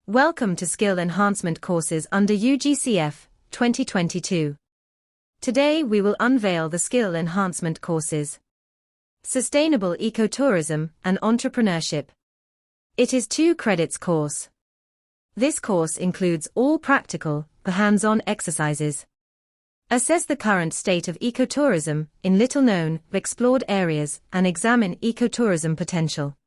Welcome to Skill Enhancement courses under UGCF 2022. Today we will unveil the Skill Enhancement courses. Sustainable Ecotourism and Entrepreneurship. It is 2 credits course. This course includes all practical, hands-on exercises. Assess the current state of ecotourism in little-known, explored areas and examine ecotourism potential.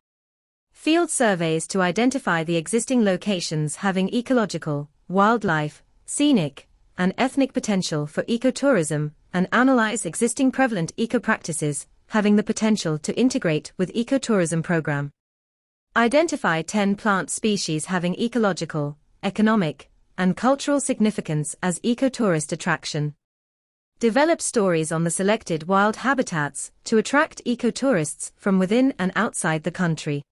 Field surveys to identify the existing locations having ecological, wildlife, scenic, and ethnic potential for ecotourism, and analyze existing prevalent eco-practices having the potential to integrate with ecotourism program. Identify 10 plant species having ecological, economic, and cultural significance as ecotourist attraction. Develop stories on the selected wild habitats to attract ecotourists from within and outside the country.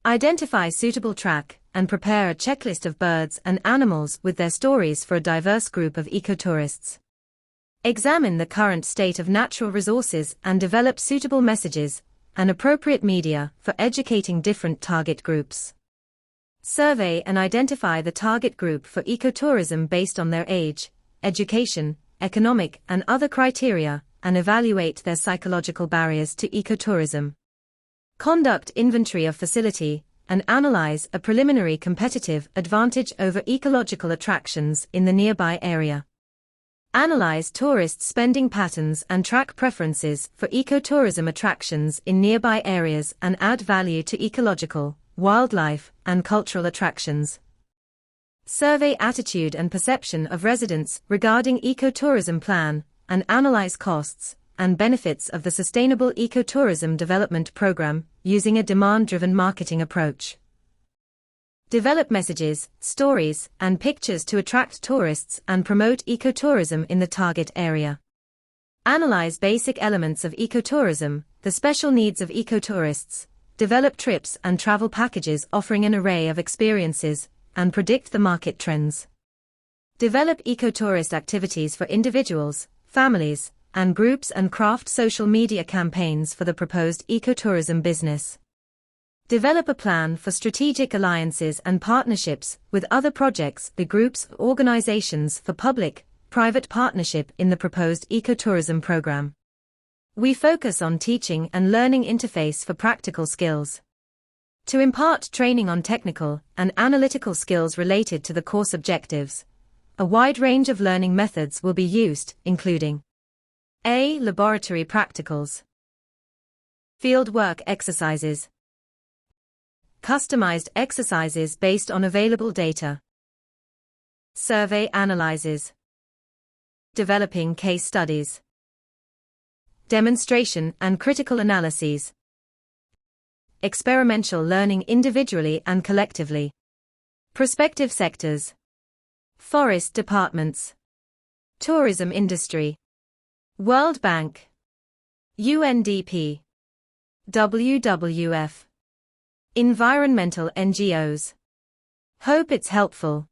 Identify suitable track and prepare a checklist of birds and animals with their stories for a diverse group of ecotourists. Examine the current state of natural resources and develop suitable messages and appropriate media for educating different target groups. Survey and identify the target group for ecotourism based on their age, education, economic and other criteria, and evaluate their psychological barriers to ecotourism. Conduct inventory of facility, and analyze a preliminary competitive advantage over ecological attractions in the nearby area. Analyze tourist spending patterns and track preferences for ecotourism attractions in nearby areas and add value to ecological, wildlife, and cultural attractions. Survey attitude and perception of residents regarding ecotourism plan, and analyze costs and benefits of the Sustainable Ecotourism Development Program, using a demand-driven marketing approach. Develop messages, stories, and pictures to attract tourists and promote ecotourism in the target area. Analyze basic elements of ecotourism, the special needs of ecotourists, develop trips and travel packages offering an array of experiences, and predict the market trends. Develop ecotourist activities for individuals, families, and groups and craft social media campaigns for the proposed ecotourism business. Develop a plan for strategic alliances and partnerships with other projects, the groups, organizations for public-private partnership in the proposed ecotourism program. We focus on teaching and learning interface for practical skills. To impart training on technical and analytical skills related to the course objectives, a wide range of learning methods will be used, including A. Laboratory practicals, field work exercises, customized exercises based on available data, survey analyses, developing case studies, demonstration and critical analyses, experiential learning individually and collectively, prospective sectors, forest departments, tourism industry, World Bank, UNDP, WWF, environmental NGOs. Hope it's helpful.